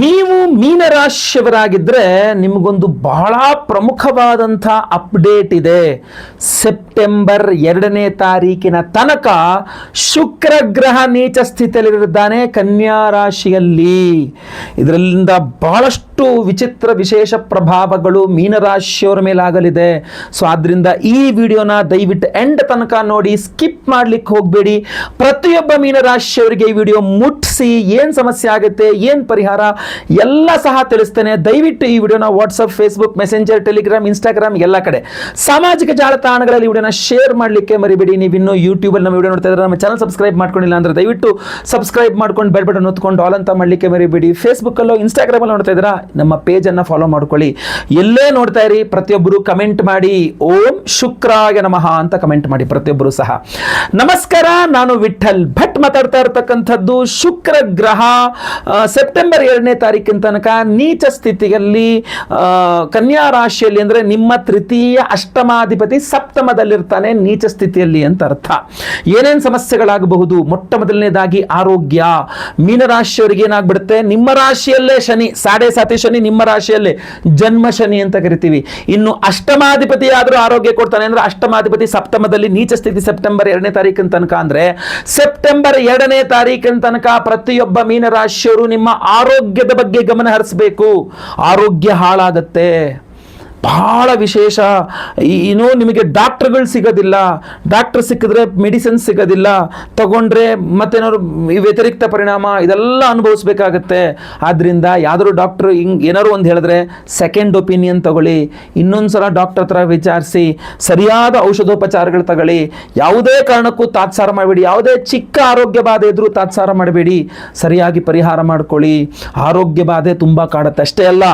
ನೀವು ಮೀನರಾಶಿಯವರಾಗಿದ್ದರೆ ನಿಮಗೊಂದು ಬಹಳ ಪ್ರಮುಖವಾದಂಥ ಅಪ್ಡೇಟ್ ಇದೆ. ಸೆಪ್ಟೆಂಬರ್ 2ನೇ ತಾರೀಕಿನ ತನಕ ಶುಕ್ರ ಗ್ರಹ ನೀಚ ಸ್ಥಿತಿಯಲ್ಲಿರುತ್ತಾನೆ ಕನ್ಯಾ ರಾಶಿಯಲ್ಲಿ. ಇದರಿಂದ ಬಹಳಷ್ಟು ವಿಚಿತ್ರ ವಿಶೇಷ ಪ್ರಭಾವಗಳು ಮೀನರಾಶಿಯವರ ಮೇಲಾಗಲಿದೆ. ಸೊ ಆದ್ದರಿಂದ ಈ ವಿಡಿಯೋನ ದಯವಿಟ್ಟು ಎಂಡ್ ತನಕ ನೋಡಿ, ಸ್ಕಿಪ್ ಮಾಡ್ಲಿಕ್ಕೆ ಹೋಗಬೇಡಿ. ಪ್ರತಿಯೊಬ್ಬ ಮೀನರಾಶಿಯವರಿಗೆ ಈ ವಿಡಿಯೋ ಮುಟ್ಟಿಸಿ ಏನು ಸಮಸ್ಯೆ ಆಗುತ್ತೆ, ಏನು ಪರಿಹಾರ ಎಲ್ಲ ಸಹ ತಿಳಿಸ್ತೇನೆ. ದಯವಿಟ್ಟು ಈ ವಿಡಿಯೋನ WhatsApp, Facebook, messenger, Telegram, Instagram ಎಲ್ಲ ಕಡೆ ಸಾಮಾಜಿಕ ಜಾಲತಾಣಗಳಲ್ಲಿ ವಿಡಿಯೋನ ಶೇರ್ ಮಾಡಲಿಕ್ಕೆ ಮರಿಬೇಡಿ. ನೀವು ಇನ್ನೂ ಯೂಟ್ಯೂಬಲ್ಲಿ ನಮ್ಮ ವಿಡಿಯೋ ನೋಡ್ತಾ ಇದ್ರೆ ನಮ್ಮ ಚಾನಲ್ ಸಬ್ಸ್ಕ್ರೈಬ್ ಮಾಡ್ಕೊಂಡಿಲ್ಲ ಅಂದ್ರೆ ದಯವಿಟ್ಟು ಸಬ್ಸ್ಕ್ರೈಬ್ ಮಾಡ್ಕೊಂಡು ಬೆಲ್ ಬಟನ್ ಒತ್ಕೊಂಡು ಆಲ್ ಅಂತ ಮಾಡಲಿಕ್ಕೆ ಮರಿಬೇಡಿ. ಫೇಸ್ಬುಕ್ಕಲ್ಲೋ ಇನ್ಸ್ಟಾಗ್ರಾಮಲ್ಲಿ ನೋಡ್ತಾ ಇದ್ದೀರಾ ನಮ್ಮ ಪೇಜನ್ನು ಫಾಲೋ ಮಾಡ್ಕೊಳ್ಳಿ. ಎಲ್ಲೇ ನೋಡ್ತಾ ಇರಿ ಪ್ರತಿಯೊಬ್ಬರು ಕಮೆಂಟ್ ಮಾಡಿ ಓಂ ಶುಕ್ರಾಯ ನಮಃ ಅಂತ ಕಮೆಂಟ್ ಮಾಡಿ ಪ್ರತಿಯೊಬ್ಬರು ಸಹ. ನಮಸ್ಕಾರ, ನಾನು ವಿಠಲ್ ಭಟ್ ಮಾತಾಡ್ತಾ ಇರತಕ್ಕಂಥದ್ದು. ಶುಕ್ರ ಗ್ರಹ ಸೆಪ್ಟೆಂಬರ್ 2ನೇ ತಾರೀಕಿನ ತನಕ ನೀಚ ಸ್ಥಿತಿಯಲ್ಲಿ ಕನ್ಯಾ ರಾಶಿಯಲ್ಲಿ, ಅಂದರೆ ನಿಮ್ಮ ತೃತೀಯ ಅಷ್ಟಮಾಧಿಪತಿ ಸಪ್ತಮದಲ್ಲಿರ್ತಾನೆ ನೀಚ ಸ್ಥಿತಿಯಲ್ಲಿ ಅಂತ ಅರ್ಥ. ಏನೇನು ಸಮಸ್ಯೆಗಳಾಗಬಹುದು? ಮೊಟ್ಟ ಮೊದಲನೇದಾಗಿ ಆರೋಗ್ಯ. ಮೀನರಾಶಿಯವರಿಗೆ ಏನಾಗ್ಬಿಡುತ್ತೆ, ನಿಮ್ಮ ರಾಶಿಯಲ್ಲೇ ಶನಿ, ಸಾಡೆ ಸಾತಿ ಶನಿ ನಿಮ್ಮ ರಾಶಿಯಲ್ಲೇ, ಜನ್ಮ ಶನಿ ಅಂತ ಕರಿತೀವಿ. ಇನ್ನು ಅಷ್ಟಮಾಧಿಪತಿ ಆದರೂ ಆರೋಗ್ಯ ಕೊಡ್ತಾನೆ ಅಂದ್ರೆ ಅಷ್ಟಮಾಧಿಪತಿ ಸಪ್ತಮದಲ್ಲಿ ನೀಚ ಸ್ಥಿತಿ ಸೆಪ್ಟೆಂಬರ್ 2ನೇ ತಾರೀಕಿನ ತನಕ. ಅಂದ್ರೆ ಸೆಪ್ಟೆಂಬರ್ 2ನೇ ತಾರೀಕಿನ ತನಕ ಪ್ರತಿಯೊಬ್ಬ ಮೀನರಾಶಿಯವರು ನಿಮ್ಮ ಆರೋಗ್ಯದ ಬಗ್ಗೆ ಗಮನ ಹರಿಸಬೇಕು. ಆರೋಗ್ಯ ಹಾಳಾಗತ್ತೆ, ಬಹಳ ವಿಶೇಷ. ಇನ್ನೂ ನಿಮಗೆ ಡಾಕ್ಟರ್ಗಳು ಸಿಗೋದಿಲ್ಲ, ಡಾಕ್ಟರ್ ಸಿಕ್ಕಿದ್ರೆ ಮೆಡಿಸಿನ್ ಸಿಗೋದಿಲ್ಲ, ತಗೊಂಡ್ರೆ ಮತ್ತೇನಾದ್ರು ವ್ಯತಿರಿಕ್ತ ಪರಿಣಾಮ ಇದೆಲ್ಲ ಅನುಭವಿಸ್ಬೇಕಾಗತ್ತೆ. ಆದ್ದರಿಂದ ಯಾವ್ದಾದ್ರು ಡಾಕ್ಟರ್ ಏನಾದ್ರು ಒಂದು ಹೇಳಿದ್ರೆ ಸೆಕೆಂಡ್ ಒಪಿನಿಯನ್ ತಗೊಳ್ಳಿ, ಇನ್ನೊಂದ್ಸಲ ಡಾಕ್ಟರ್ ಹತ್ರ ವಿಚಾರಿಸಿ ಸರಿಯಾದ ಔಷಧೋಪಚಾರಗಳು ತಗೊಳ್ಳಿ. ಯಾವುದೇ ಕಾರಣಕ್ಕೂ ತಾತ್ಸಾರ ಮಾಡಬೇಡಿ. ಯಾವುದೇ ಚಿಕ್ಕ ಆರೋಗ್ಯ ಬಾಧೆ ಇದ್ರೂ ತಾತ್ಸಾರ ಮಾಡಬೇಡಿ, ಸರಿಯಾಗಿ ಪರಿಹಾರ ಮಾಡ್ಕೊಳ್ಳಿ. ಆರೋಗ್ಯ ಬಾಧೆ ತುಂಬ ಕಾಡುತ್ತೆ. ಅಷ್ಟೇ ಅಲ್ಲ,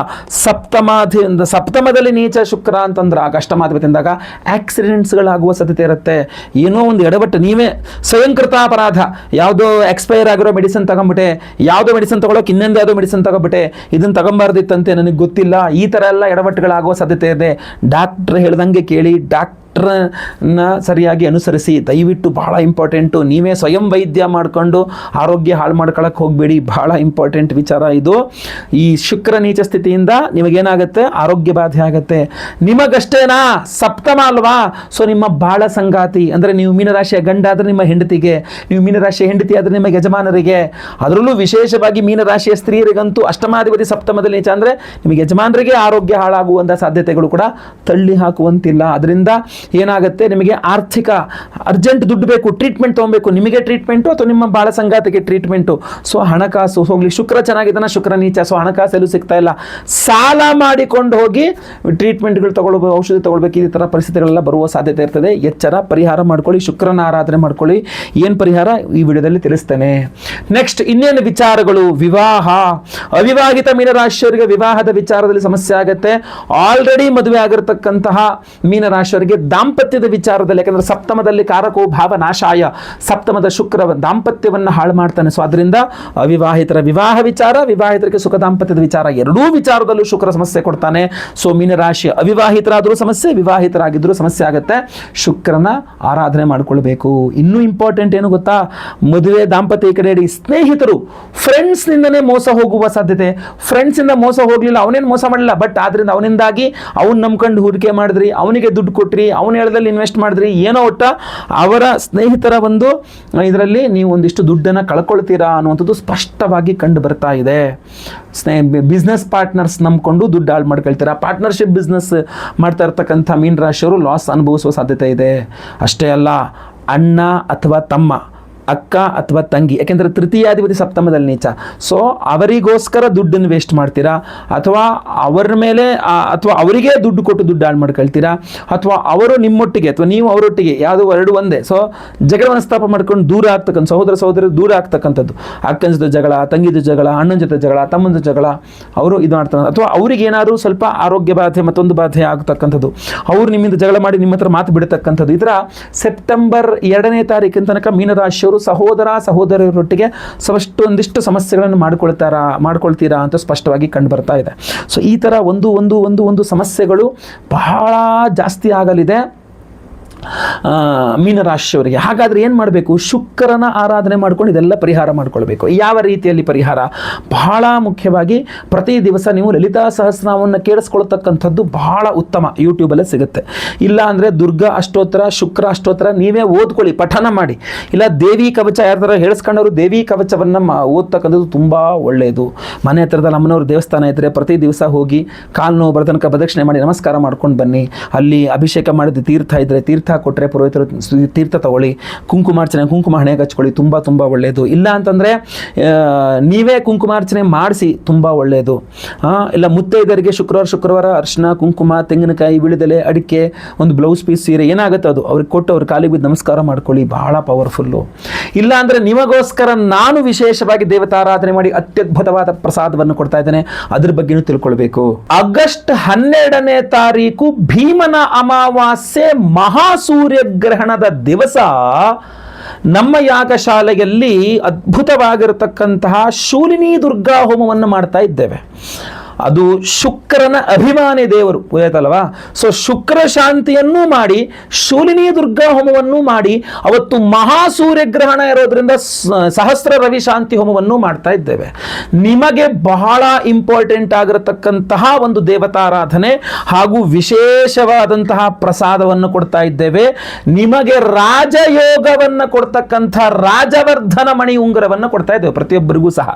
ಸಪ್ತಮದಲ್ಲಿ ನೀಚ ಶುಕ್ರ ಅಂತಂದ್ರೆ ಅಷ್ಟಮಾಧಿಪತಿಯಿಂದಾಗ ಆಕ್ಸಿಡೆಂಟ್ಸ್ಗಳಾಗುವ ಸಾಧ್ಯತೆ ಇರುತ್ತೆ. ಏನೋ ಒಂದು ಎಡವಟ್ಟು, ನೀವೇ ಸ್ವಯಂಕೃತ ಅಪರಾಧ. ಯಾವುದೋ ಎಕ್ಸ್ಪೈರ್ ಆಗಿರೋ ಮೆಡಿಸಿನ್ ತಗೊಂಡ್ಬಿಟ್ಟೆ, ಯಾವುದೋ ಮೆಡಿಸಿನ್ ತಗೊಳಕ್ಕೆ ಇನ್ನೊಂದು ಯಾವುದೋ ಮೆಡಿಸಿನ್ ತಗೊಂಡ್ಬಿಟ್ಟೆ, ಇದನ್ನು ತಗೊಂಬಾರ್ದಿತ್ತಂತೆ ನನಗೆ ಗೊತ್ತಿಲ್ಲ, ಈ ಥರ ಎಲ್ಲ ಎಡವಟ್ಟುಗಳಾಗುವ ಸಾಧ್ಯತೆ ಇದೆ. ಡಾಕ್ಟ್ರ್ ಹೇಳ್ದಂಗೆ ಕೇಳಿ, ಡಾಕ್ಟ್ರನ್ನ ಸರಿಯಾಗಿ ಅನುಸರಿಸಿ. ದಯವಿಟ್ಟು ಬಹಳ ಇಂಪಾರ್ಟೆಂಟು. ನೀವೇ ಸ್ವಯಂ ವೈದ್ಯ ಮಾಡಿಕೊಂಡು ಆರೋಗ್ಯ ಹಾಳು ಮಾಡ್ಕೊಳಕ್ಕೆ ಹೋಗಬೇಡಿ. ಬಹಳ ಇಂಪಾರ್ಟೆಂಟ್ ವಿಚಾರ ಇದು. ಈ ಶುಕ್ರ ನೀಚ ಸ್ಥಿತಿಯಿಂದ ನಿಮಗೇನಾಗುತ್ತೆ, ಆರೋಗ್ಯ ಬಾಧೆ ಆಗುತ್ತೆ. ನಿಮಗಷ್ಟೇನಾ, ಸಪ್ತಮ ಅಲ್ವಾ? ಸೊ ನಿಮ್ಮ ಬಾಳ ಸಂಗಾತಿ ಅಂದರೆ ನೀವು ಮೀನರಾಶಿಯ ಗಂಡ ಆದರೆ ನಿಮ್ಮ ಹೆಂಡತಿಗೆ, ನೀವು ಮೀನರಾಶಿಯ ಹೆಂಡತಿ ಆದರೆ ನಿಮ್ಮ ಯಜಮಾನರಿಗೆ, ಅದರಲ್ಲೂ ವಿಶೇಷವಾಗಿ ಮೀನರಾಶಿಯ ಸ್ತ್ರೀಯರಿಗಂತೂ ಅಷ್ಟಮಾಧಿಪತಿ ಸಪ್ತಮದಲ್ಲಿ ನೀಚ ಅಂದರೆ ನಿಮಗೆ ಯಜಮಾನರಿಗೆ ಆರೋಗ್ಯ ಹಾಳಾಗುವಂಥ ಸಾಧ್ಯತೆಗಳು ಕೂಡ ತಳ್ಳಿ ಹಾಕುವಂತಿಲ್ಲ. ಅದರಿಂದ ಏನಾಗುತ್ತೆ, ನಿಮಗೆ ಆರ್ಥಿಕ ಅರ್ಜೆಂಟ್ ದುಡ್ಡು ಬೇಕು, ಟ್ರೀಟ್ಮೆಂಟ್ ತೊಗೊಬೇಕು, ನಿಮಗೆ ಟ್ರೀಟ್ಮೆಂಟು ಅಥವಾ ನಿಮ್ಮ ಬಾಳ ಸಂಗಾತಿಗೆ ಟ್ರೀಟ್ಮೆಂಟು. ಸೊ ಹಣಕಾಸು ಹೋಗ್ಲಿ, ಶುಕ್ರ ಚೆನ್ನಾಗಿದ್ದಾನ, ಶುಕ್ರ ನೀಚ, ಸೊ ಹಣಕಾಸು ಎಲ್ಲೂ ಸಿಗ್ತಾ ಇಲ್ಲ, ಸಾಲ ಮಾಡಿಕೊಂಡು ಹೋಗಿ ಟ್ರೀಟ್ಮೆಂಟ್ಗಳು ತಗೊಳ್ಬೇಕು, ಔಷಧಿ ತಗೊಳ್ಬೇಕು. ಈ ಥರ ಪರಿಸ್ಥಿತಿಗಳೆಲ್ಲ ಬರುವ ಸಾಧ್ಯತೆ ಇರ್ತದೆ. ಎಚ್ಚರ, ಪರಿಹಾರ ಮಾಡ್ಕೊಳ್ಳಿ, ಶುಕ್ರನ ಆರಾಧನೆ ಮಾಡ್ಕೊಳ್ಳಿ. ಏನು ಪರಿಹಾರ ಈ ವಿಡಿಯೋದಲ್ಲಿ ತಿಳಿಸ್ತೇನೆ. ನೆಕ್ಸ್ಟ್ ಇನ್ನೇನು ವಿಚಾರಗಳು? ವಿವಾಹ. ಅವಿವಾಹಿತ ಮೀನರಾಶಿಯವರಿಗೆ ವಿವಾಹದ ವಿಚಾರದಲ್ಲಿ ಸಮಸ್ಯೆ ಆಗುತ್ತೆ. ಆಲ್ರೆಡಿ ಮದುವೆ ಆಗಿರತಕ್ಕಂತಹ ಮೀನರಾಶಿಯವರಿಗೆ ದಾಂಪತ್ಯದ ವಿಚಾರದಲ್ಲಿ, ಯಾಕಂದ್ರೆ ಸಪ್ತಮದಲ್ಲಿ ಕಾರಕೋ ಭಾವ ನಾಶಾಯ, ಸಪ್ತಮದ ಶುಕ್ರ ದಾಂಪತ್ಯವನ್ನು ಹಾಳು ಮಾಡ್ತಾನೆ. ಸೊ ಅದರಿಂದ ಅವಿವಾಹಿತರ ವಿವಾಹ ವಿಚಾರ, ವಿವಾಹಿತರಿಗೆ ಸುಖ ದಾಂಪತ್ಯದ ವಿಚಾರ, ಎರಡೂ ವಿಚಾರದಲ್ಲೂ ಶುಕ್ರ ಸಮಸ್ಯೆ ಕೊಡ್ತಾನೆ. ಸೊ ಮೀನರಾಶಿ ಅವಿವಾಹಿತರಾದರೂ ಸಮಸ್ಯೆ, ವಿವಾಹಿತರಾಗಿದ್ದರೂ ಸಮಸ್ಯೆ ಆಗುತ್ತೆ. ಶುಕ್ರನ ಆರಾಧನೆ ಮಾಡಿಕೊಳ್ಬೇಕು. ಇನ್ನೂ ಇಂಪಾರ್ಟೆಂಟ್ ಏನು ಗೊತ್ತಾ, ಮದುವೆ ದಾಂಪತ್ಯ ಈ ಕಡೆ ಇಡಿ, ಸ್ನೇಹಿತರು ಫ್ರೆಂಡ್ಸ್ನಿಂದನೇ ಮೋಸ ಹೋಗುವ ಸಾಧ್ಯತೆ. ಫ್ರೆಂಡ್ಸಿಂದ ಮೋಸ ಹೋಗಲಿಲ್ಲ, ಅವನೇನು ಮೋಸ ಮಾಡಲಿಲ್ಲ, ಬಟ್ ಆದ್ರಿಂದ ಅವನಿಂದಾಗಿ ಅವ್ನು ನಂಬ್ಕೊಂಡು ಹೂಡಿಕೆ ಮಾಡಿದ್ರಿ, ಅವನಿಗೆ ದುಡ್ಡು ಕೊಟ್ರಿ, ಅವನ ಹೇಳದಲ್ಲಿ ಇನ್ವೆಸ್ಟ್ ಮಾಡಿದ್ರಿ, ಏನೋ ಒಟ್ಟ ಅವರ ಸ್ನೇಹಿತರ ಒಂದು ಇದರಲ್ಲಿ ನೀವು ಒಂದಿಷ್ಟು ದುಡ್ಡನ್ನು ಕಳ್ಕೊಳ್ತೀರಾ ಅನ್ನುವಂಥದ್ದು ಸ್ಪಷ್ಟವಾಗಿ ಕಂಡು ಬರ್ತಾ ಇದೆ. ಬಿಸ್ನೆಸ್ ಪಾರ್ಟ್ನರ್ಸ್ ನಂಬ್ಕೊಂಡು ದುಡ್ಡು ಹಾಳು ಮಾಡ್ಕೊಳ್ತೀರಾ. ಪಾರ್ಟ್ನರ್ಶಿಪ್ ಬಿಸ್ನೆಸ್ ಮಾಡ್ತಾ ಇರ್ತಕ್ಕಂಥ ಮೀನರಾಶಿಯವರು ಲಾಸ್ ಅನುಭವಿಸುವ ಸಾಧ್ಯತೆ ಇದೆ. ಅಷ್ಟೇ ಅಲ್ಲ, ಅಣ್ಣ ಅಥವಾ ತಮ್ಮ, ಅಕ್ಕ ಅಥವಾ ತಂಗಿ, ಯಾಕೆಂದರೆ ತೃತೀಯಾಧಿಪತಿ ಸಪ್ತಮದಲ್ಲಿ ನೀಚ. ಸೊ ಅವರಿಗೋಸ್ಕರ ದುಡ್ಡನ್ನು ವೇಸ್ಟ್ ಮಾಡ್ತೀರಾ, ಅಥವಾ ಅವರ ಮೇಲೆ ಅಥವಾ ಅವರಿಗೆ ದುಡ್ಡು ಕೊಟ್ಟು ದುಡ್ಡು ಹಾಳು ಮಾಡ್ಕೊಳ್ತೀರಾ, ಅಥವಾ ಅವರು ನಿಮ್ಮೊಟ್ಟಿಗೆ ಅಥವಾ ನೀವು ಅವರೊಟ್ಟಿಗೆ, ಯಾವುದೋ ಎರಡು ಒಂದೇ. ಸೊ ಜಗಳ ಮನಸ್ತಾಪ ಮಾಡ್ಕೊಂಡು ದೂರ ಆಗ್ತಕ್ಕಂಥ ಸಹೋದರ ದೂರ ಆಗ್ತಕ್ಕಂಥದ್ದು, ಅಕ್ಕನ ಜೊತೆ ಜಗಳ, ತಂಗಿದ ಜಗಳ, ಅಣ್ಣನ ಜೊತೆ ಜಗಳ, ತಮ್ಮನ ಜಗಳ, ಅವರು ಇದು ಮಾಡ್ತಾರೆ. ಅಥವಾ ಅವ್ರಿಗೆ ಏನಾದರೂ ಸ್ವಲ್ಪ ಆರೋಗ್ಯ ಬಾಧೆ, ಮತ್ತೊಂದು ಬಾಧೆ ಆಗ್ತಕ್ಕಂಥದ್ದು, ಅವರು ನಿಮ್ಮಿಂದ ಜಗಳ ಮಾಡಿ ನಿಮ್ಮ ಹತ್ರ ಮಾತು ಬಿಡತಕ್ಕಂಥದ್ದು. ಇದರ ಸೆಪ್ಟೆಂಬರ್ 2ನೇ ತಾರೀಕಿನ ತನಕ ಮೀನರಾಶಿಯವರು ಸಹೋದರರೊಟ್ಟಿಗೆ ಒಂದಿಷ್ಟು ಸಮಸ್ಯೆಗಳನ್ನು ಮಾಡ್ಕೊಳ್ತೀರಾ ಅಂತ ಸ್ಪಷ್ಟವಾಗಿ ಕಂಡು ಬರ್ತಾ ಇದೆ. ಸೊ ಈ ಥರ ಒಂದು ಸಮಸ್ಯೆಗಳು ಬಹಳ ಜಾಸ್ತಿ ಆಗಲಿದೆ. ಮೀನರಾಶಿಯವರಿಗೆ. ಹಾಗಾದರೆ ಏನು ಮಾಡಬೇಕು? ಶುಕ್ರನ ಆರಾಧನೆ ಮಾಡ್ಕೊಂಡು ಇದೆಲ್ಲ ಪರಿಹಾರ ಮಾಡ್ಕೊಳ್ಬೇಕು. ಯಾವ ರೀತಿಯಲ್ಲಿ ಪರಿಹಾರ? ಬಹಳ ಮುಖ್ಯವಾಗಿ ಪ್ರತಿ ದಿವಸ ನೀವು ಲಲಿತಾ ಸಹಸ್ರನಾಮವನ್ನು ಕೇಳಿಸ್ಕೊಳ್ತಕ್ಕಂಥದ್ದು ಬಹಳ ಉತ್ತಮ. ಯೂಟ್ಯೂಬಲ್ಲೇ ಸಿಗುತ್ತೆ. ಇಲ್ಲ ಅಂದರೆ ದುರ್ಗಾ ಅಷ್ಟೋತ್ತರ, ಶುಕ್ರ ಅಷ್ಟೋತ್ತರ ನೀವೇ ಓದ್ಕೊಳ್ಳಿ, ಪಠನ ಮಾಡಿ. ಇಲ್ಲ ದೇವಿ ಕವಚ ಯಾರ್ದಾರ ಹೇಳಿಸ್ಕೊಂಡವರು ದೇವಿ ಕವಚವನ್ನು ಓದ್ತಕ್ಕಂಥದ್ದು ತುಂಬ ಒಳ್ಳೆಯದು. ಮನೆ ಹತ್ರದಲ್ಲಿ ಅಮ್ಮನವ್ರ ದೇವಸ್ಥಾನ ಇದ್ದರೆ ಪ್ರತಿ ದಿವಸ ಹೋಗಿ ಕಾಲು ನೋವು ಬರೋ ತನಕ ಪ್ರದಕ್ಷಿಣೆ ಮಾಡಿ ನಮಸ್ಕಾರ ಮಾಡ್ಕೊಂಡು ಬನ್ನಿ. ಅಲ್ಲಿ ಅಭಿಷೇಕ ಮಾಡಿದ ತೀರ್ಥ ಇದ್ದರೆ ತೀರ್ಥ ಕೊಟ್ಟರೆ ಪುರೋಹಿತರು ತೀರ್ಥ ತಗೊಳ್ಳಿ. ಕುಂಕುಮಾರ್ಚನೆ, ಕುಂಕುಮ ಹಣೆಗೆ ಹಚ್ಕೊಳ್ಳಿ, ತುಂಬ ತುಂಬ ಒಳ್ಳೆಯದು. ಇಲ್ಲ ಅಂತಂದರೆ ನೀವೇ ಕುಂಕುಮಾರ್ಚನೆ ಮಾಡಿಸಿ, ತುಂಬ ಒಳ್ಳೆಯದು. ಇಲ್ಲ ಮುತ್ತೈದರಿಗೆ ಶುಕ್ರವಾರ ಅರಿಶಿನ, ಕುಂಕುಮ, ತೆಂಗಿನಕಾಯಿ, ವಿಳಿದೆಲೆ, ಅಡಿಕೆ, ಒಂದು ಬ್ಲೌಸ್ ಪೀಸ್, ಸೀರೆ ಏನಾಗುತ್ತೆ ಅದು ಅವ್ರಿಗೆ ಕೊಟ್ಟು ಅವ್ರ ಕಾಲಿಗೆ ಬಿದ್ದು ನಮಸ್ಕಾರ ಮಾಡ್ಕೊಳ್ಳಿ, ಬಹಳ ಪವರ್ಫುಲ್ಲು. ಇಲ್ಲ ಅಂದರೆ ನಿಮಗೋಸ್ಕರ ನಾನು ವಿಶೇಷವಾಗಿ ದೇವತಾರಾಧನೆ ಮಾಡಿ ಅತ್ಯದ್ಭುತವಾದ ಪ್ರಸಾದವನ್ನು ಕೊಡ್ತಾ ಇದ್ದೇನೆ, ಅದ್ರ ಬಗ್ಗೆನೂ ತಿಳ್ಕೊಳ್ಬೇಕು. ಆಗಸ್ಟ್ 12ನೇ ತಾರೀಕು ಭೀಮನ ಅಮಾವಾಸ್ಯೆ ಮಹಾಸೂರ್ಯಗ್ರಹಣದ ದಿವಸ ನಮ್ಮ ಯಾಗಶಾಲೆಯಲ್ಲಿ ಅದ್ಭುತವಾಗಿರತಕ್ಕಂತಹ ಶೂಲಿನಿ ದುರ್ಗಾ ಹೋಮವನ್ನು ಮಾಡ್ತಾ ಇದ್ದೇವೆ. ಅದು ಶುಕ್ರನ ಅಭಿಮಾನಿ ದೇವರು ಗೊತ್ತಾಯ್ತಲ್ವಾ? ಸೊ ಶುಕ್ರ ಶಾಂತಿಯನ್ನೂ ಮಾಡಿ ಶೂಲಿನಿ ದುರ್ಗಾ ಹೋಮವನ್ನು ಮಾಡಿ ಅವತ್ತು ಮಹಾಸೂರ್ಯಗ್ರಹಣ ಇರೋದ್ರಿಂದ ಸಹಸ್ರ ರವಿ ಶಾಂತಿ ಹೋಮವನ್ನು ಮಾಡ್ತಾ ಇದ್ದೇವೆ. ನಿಮಗೆ ಬಹಳ ಇಂಪಾರ್ಟೆಂಟ್ ಆಗಿರತಕ್ಕಂತಹ ಒಂದು ದೇವತಾರಾಧನೆ ಹಾಗೂ ವಿಶೇಷವಾದಂತಹ ಪ್ರಸಾದವನ್ನು ಕೊಡ್ತಾ ಇದ್ದೇವೆ. ನಿಮಗೆ ರಾಜಯೋಗವನ್ನು ಕೊಡ್ತಕ್ಕಂಥ ರಾಜವರ್ಧನ ಮಣಿ ಉಂಗುರವನ್ನು ಕೊಡ್ತಾ ಇದ್ದೇವೆ ಪ್ರತಿಯೊಬ್ಬರಿಗೂ ಸಹ.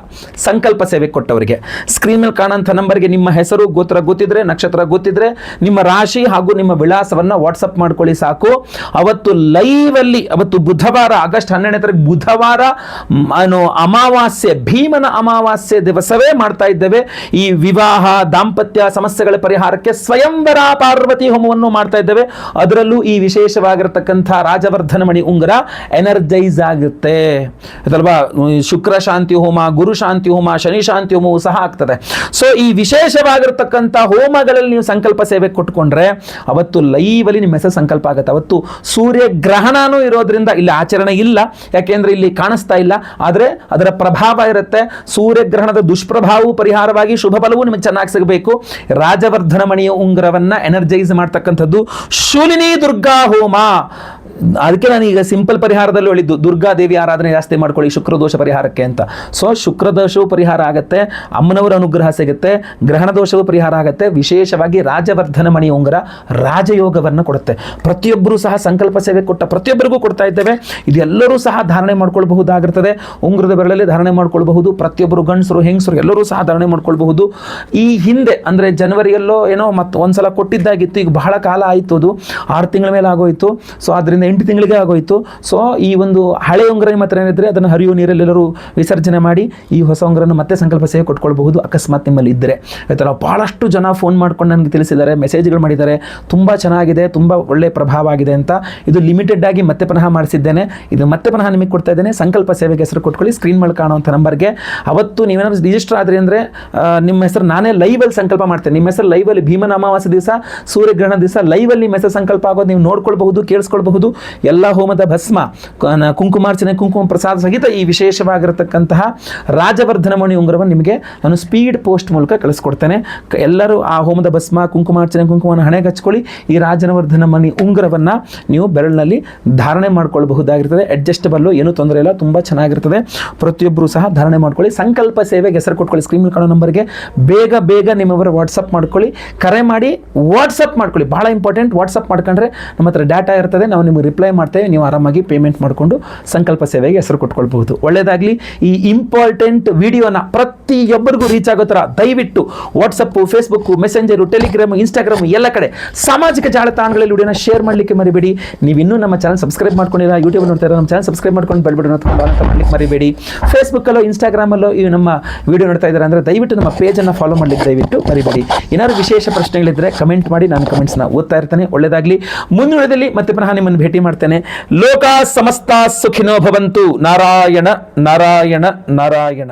ಸಂಕಲ್ಪ ಸೇವೆ ಕೊಟ್ಟವರಿಗೆ ಸ್ಕ್ರೀನ್ ಮೇಲೆ ಕಾಣುವಂಥ ನಂಬರ್ಗೆ ನಿಮ್ಮ ಹೆಸರು, ಗೋತ್ರ ಗೊತ್ತಿದ್ರೆ, ನಕ್ಷತ್ರ ಗೊತ್ತಿದ್ರೆ, ನಿಮ್ಮ ರಾಶಿ ಹಾಗೂ ನಿಮ್ಮ ವಿಳಾಸವನ್ನು ವಾಟ್ಸಪ್ ಮಾಡ್ಕೊಳ್ಳಿ ಸಾಕು. ಅವತ್ತು ಲೈವ್ ಅಲ್ಲಿ, ಅವತ್ತು ಬುಧವಾರ, ಆಗಸ್ಟ್ 12ನೇ ತಾರೀಕು ಬುಧವಾರ ಅಮಾವಾಸ್ಯೆ, ಭೀಮನ ಅಮಾವಾಸ್ಯೆ ದಿವಸವೇ ಮಾಡ್ತಾ ಇದ್ದೇವೆ. ಈ ವಿವಾಹ, ದಾಂಪತ್ಯ ಸಮಸ್ಯೆಗಳ ಪರಿಹಾರಕ್ಕೆ ಸ್ವಯಂವರ ಪಾರ್ವತಿ ಹೋಮವನ್ನು ಮಾಡ್ತಾ ಇದ್ದೇವೆ. ಅದರಲ್ಲೂ ಈ ವಿಶೇಷವಾಗಿರತಕ್ಕಂಥ ರಾಜವರ್ಧನ ಮಣಿ ಉಂಗುರ ಎನರ್ಜೈಸ್ ಆಗುತ್ತೆ ಅದಲ್ವಾ? ಶುಕ್ರ ಶಾಂತಿ ಹೋಮ, ಗುರು ಶಾಂತಿ ಹೋಮ, ಶನಿ ಶಾಂತಿ ಹೋಮವೂ ಸಹ ಆಗ್ತದೆ. ಸೊ ಈ ವಿಶೇಷವಾಗಿರತಕ್ಕಂಥ ಹೋಮಗಳಲ್ಲಿ ನೀವು ಸಂಕಲ್ಪ ಸೇವೆ ಕೊಟ್ಕೊಂಡ್ರೆ ಅವತ್ತು ಲೈವ್ ಅಲ್ಲಿ ನಿಮ್ಮ ಹೆಸರು ಸಂಕಲ್ಪ ಆಗುತ್ತೆ. ಅವತ್ತು ಸೂರ್ಯ ಗ್ರಹಣನೂ ಇರೋದ್ರಿಂದ ಇಲ್ಲಿ ಆಚರಣೆ ಇಲ್ಲ, ಯಾಕೆಂದ್ರೆ ಇಲ್ಲಿ ಕಾಣಿಸ್ತಾ ಇಲ್ಲ, ಆದರೆ ಅದರ ಪ್ರಭಾವ ಇರುತ್ತೆ. ಸೂರ್ಯಗ್ರಹಣದ ದುಷ್ಪ್ರಭಾವವು ಪರಿಹಾರವಾಗಿ ಶುಭ ಫಲವೂ ನಿಮಗೆ ಚೆನ್ನಾಗಿ ಸಿಗಬೇಕು. ರಾಜವರ್ಧನ ಮಣಿಯ ಉಂಗುರವನ್ನ ಎನರ್ಜೈಸ್ ಮಾಡ್ತಕ್ಕಂಥದ್ದು ಶೂಲಿನಿ ದುರ್ಗಾ ಹೋಮ. ಅದಕ್ಕೆ ನಾನು ಈಗ ಸಿಂಪಲ್ ಪರಿಹಾರದಲ್ಲಿ ಹೇಳಿದ್ದು ದುರ್ಗಾದೇವಿ ಆರಾಧನೆ ಜಾಸ್ತಿ ಮಾಡ್ಕೊಳ್ಳಿ ಶುಕ್ರದೋಷ ಪರಿಹಾರಕ್ಕೆ ಅಂತ. ಸೊ ಶುಕ್ರದೋಷವು ಪರಿಹಾರ ಆಗುತ್ತೆ, ಅಮ್ಮನವರ ಅನುಗ್ರಹ ಸಿಗುತ್ತೆ, ಗ್ರಹಣ ದೋಷವು ಪರಿಹಾರ ಆಗುತ್ತೆ. ವಿಶೇಷವಾಗಿ ರಾಜವರ್ಧನ ಮಣಿ ಉಂಗುರ ರಾಜಯೋಗವನ್ನು ಕೊಡುತ್ತೆ. ಪ್ರತಿಯೊಬ್ಬರೂ ಸಹ ಸಂಕಲ್ಪ ಸೇವೆ ಕೊಟ್ಟ ಪ್ರತಿಯೊಬ್ಬರಿಗೂ ಕೊಡ್ತಾ ಇದ್ದೇವೆ. ಇದೆಲ್ಲರೂ ಸಹ ಧಾರಣೆ ಮಾಡ್ಕೊಳ್ಬಹುದಾಗಿರ್ತದೆ. ಉಂಗುರದ ಬೆರಳಲ್ಲಿ ಧಾರಣೆ ಮಾಡ್ಕೊಳ್ಬಹುದು. ಪ್ರತಿಯೊಬ್ಬರು ಗಂಡಸರು ಹೆಂಗಸರು ಎಲ್ಲರೂ ಸಹ ಧಾರಣೆ ಮಾಡ್ಕೊಳ್ಬಹುದು. ಈ ಹಿಂದೆ ಅಂದರೆ ಜನವರಿಯಲ್ಲೋ ಏನೋ ಮತ್ತು ಒಂದ್ಸಲ ಕೊಟ್ಟಿದ್ದಾಗಿತ್ತು, ಈಗ ಬಹಳ ಕಾಲ ಆಯಿತು, ಅದು 6 ತಿಂಗಳ ಮೇಲೆ ಆಗೋಯಿತು. ಸೊ ಅದರಿಂದ 8 ತಿಂಗಳಿಗೆ ಆಗೋಯಿತು. ಸೊ ಈ ಒಂದು ಹಳೆ ಉಂಗುರ ನಿಮ್ಮ ಹತ್ರ ಏನಿದ್ರೆ ಅದನ್ನು ಹರಿಯುವ ನೀರಲ್ಲೆಲ್ಲರೂ ವಿಸರ್ಜನೆ ಮಾಡಿ ಈ ಹೊಸ ಉಂಗುರನ್ನು ಮತ್ತೆ ಸಂಕಲ್ಪ ಸೇವೆ ಕೊಟ್ಕೊಳ್ಬಹುದು, ಅಕಸ್ಮಾತ್ ನಿಮ್ಮಲ್ಲಿ ಇದ್ದರೆ. ಆಯ್ತಲ್ಲ, ಭಾಳಷ್ಟು ಜನ ಫೋನ್ ಮಾಡ್ಕೊಂಡು ನನಗೆ ತಿಳಿಸಿದ್ದಾರೆ, ಮೆಸೇಜ್ಗಳು ಮಾಡಿದ್ದಾರೆ, ತುಂಬ ಚೆನ್ನಾಗಿದೆ, ತುಂಬ ಒಳ್ಳೆಯ ಪ್ರಭಾವ ಆಗಿದೆ ಅಂತ. ಇದು ಲಿಮಿಟೆಡ್ ಆಗಿ ಮತ್ತೆ ಪುನಃ ಮಾಡಿಸಿದ್ದೇನೆ, ಇದು ಮತ್ತೆ ಪುನಃ ನಿಮಗೆ ಕೊಡ್ತಾ ಇದ್ದೇನೆ. ಸಂಕಲ್ಪ ಸೇವೆಗೆ ಹೆಸರು ಕೊಟ್ಕೊಳ್ಳಿ ಸ್ಕ್ರೀನ್ ಮೇಲೆ ಕಾಣುವಂಥ ನಂಬರ್ಗೆ. ಅವತ್ತು ನೀವೇನಾದ್ರು ರಿಜಿಸ್ಟರ್ ಆದರೆ ಅಂದರೆ ನಿಮ್ಮ ಹೆಸರು ನಾನೇ ಲೈವಲ್ಲಿ ಸಂಕಲ್ಪ ಮಾಡ್ತೇನೆ. ನಿಮ್ಮ ಹೆಸರು ಲೈವಲ್ಲಿ ಭೀಮನ ಅಮಾವಾಸ್ಯೆ ದಿವಸ, ಸೂರ್ಯಗ್ರಹಣ ದಿವಸ ಲೈವಲ್ಲಿ ನಿಮ್ಮ ಹೆಸರು ಸಂಕಲ್ಪ ಆಗೋದು ನೀವು ನೋಡ್ಕೊಳ್ಬಹುದು, ಕೇಳಿಸ್ಕೊಳ್ಬಹುದು. ಎಲ್ಲ ಹೋಮದ ಭಸ್ಮ, ಕುಂಕುಮಾರ್ಚನೆ, ಕುಂಕುಮ ಪ್ರಸಾದ ಸಹಿತ ಈ ವಿಶೇಷವಾಗಿರತಕ್ಕಂತಹ ರಾಜವರ್ಧನ ಮಣಿ ಉಂಗುರವನ್ನು ನಿಮಗೆ ನಾನು ಸ್ಪೀಡ್ ಪೋಸ್ಟ್ ಮೂಲಕ ಕಳಿಸ್ಕೊಡ್ತೇನೆ. ಎಲ್ಲರೂ ಆ ಹೋಮದ ಭಸ್ಮ, ಕುಂಕುಮಾರ್ಚನೆ, ಕುಂಕುಮವನ್ನು ಹಣೆಗೆ ಹಚ್ಕೊಳ್ಳಿ. ಈ ರಾಜವರ್ಧನ ಮಣಿ ಉಂಗುರವನ್ನು ನೀವು ಬೆರಳಿನಲ್ಲಿ ಧಾರಣೆ ಮಾಡ್ಕೊಳ್ಬಹುದಾಗಿರ್ತದೆ. ಅಡ್ಜಸ್ಟಬಲ್ಲು, ಏನೂ ತೊಂದರೆ ಇಲ್ಲ, ತುಂಬ ಚೆನ್ನಾಗಿರ್ತದೆ. ಪ್ರತಿಯೊಬ್ಬರು ಸಹ ಧಾರಣೆ ಮಾಡ್ಕೊಳ್ಳಿ. ಸಂಕಲ್ಪ ಸೇವೆಗೆ ಹೆಸರು ಕೊಟ್ಕೊಳ್ಳಿ ಸ್ಕ್ರೀನ್ ಕಾಣೋ ನಂಬರ್ಗೆ. ಬೇಗ ಬೇಗ ನಿಮ್ಮವರ ವಾಟ್ಸಪ್ ಮಾಡ್ಕೊಳ್ಳಿ, ಕರೆ ಮಾಡಿ ವಾಟ್ಸಪ್ ಮಾಡ್ಕೊಳ್ಳಿ. ಬಹಳ ಇಂಪಾರ್ಟೆಂಟ್. ವಾಟ್ಸಪ್ ಮಾಡ್ಕೊಂಡ್ರೆ ನಮ್ಮ ಹತ್ರ ಡಾಟಾ ಇರ್ತದೆ, ನಾವು ನಿಮಗೆ ರಿಪ್ಲೈ ಮಾಡ್ತೇವೆ. ನೀವು ಆರಾಮಾಗಿ ಪೇಮೆಂಟ್ ಮಾಡಿಕೊಂಡು ಸಂಕಲ್ಪ ಸೇವೆಗೆ ಹೆಸರು ಕೊಟ್ಕೊಳ್ಬಹುದು. ಒಳ್ಳೆಯದಾಗಲಿ. ಈ ಇಂಪಾರ್ಟೆಂಟ್ ವಿಡಿಯೋನ ಪ್ರತಿಯೊಬ್ಬರಿಗೂ ರೀಚ್ ಆಗೋ ಥರ ದಯವಿಟ್ಟು WhatsApp, Facebook, messenger, Telegram, Instagram ಎಲ್ಲ ಕಡೆ ಸಾಮಾಜಿಕ ಜಾಲತಾಣಗಳಲ್ಲಿ ವಿಡಿಯೋನ ಶೇರ್ ಮಾಡಲಿಕ್ಕೆ ಮರಿಬೇಡಿ. ನೀವು ಇನ್ನೂ ನಮ್ಮ ಚಾನಲ್ ಸಬ್ಸ್ಕ್ರೈಬ್ ಮಾಡ್ಕೊಂಡಿಲ್ಲ, ಯೂಟ್ಯೂಬ್ ನೋಡ್ತಾರೆ, ನಮ್ಮ ಚಾನಲ್ ಸಬ್ಸ್ಕ್ರೈಬ್ ಮಾಡ್ಕೊಂಡು ಬೆಲ್ಬಟನ್ ಅಂತ ಮಾಡಲಿಕ್ಕೆ ಮರಿಬೇಡಿ. ಫೇಸ್ಬುಕ್ಕಲ್ಲೋ ಇನ್ಸ್ಟಾಗ್ರಾಮಲ್ಲೋ ಈ ನಮ್ಮ ವಿಡಿಯೋ ನೋಡ್ತಾ ಇದ್ದಾರೆ ಅಂದರೆ ದಯವಿಟ್ಟು ನಮ್ಮ ಪೇಜನ್ನು ಫಾಲೋ ಮಾಡಲಿಕ್ಕೆ ದಯವಿಟ್ಟು ಮರಿಬೇಡಿ. ಏನಾದರೂ ವಿಶೇಷ ಪ್ರಶ್ನೆಗಳಿದ್ದರೆ ಕಮೆಂಟ್ ಮಾಡಿ, ನಾನು ಕಮೆಂಟ್ಸ್ನ ಓದ್ತಾ ಇರ್ತೇನೆ. ಒಳ್ಳೆಯದಾಗಲಿ. ಮುಂದಿನದಲ್ಲಿ ಮತ್ತೆ ಪುನಃ ನಿಮ್ಮನ್ನು ಭೇಟಿ ಮಾಡ್ತೇನೆ. ಲೋಕ ಸಮಸ್ತ ಸುಖಿನೋ ಭವಂತು. ನಾರಾಯಣ ನಾರಾಯಣ ನಾರಾಯಣ.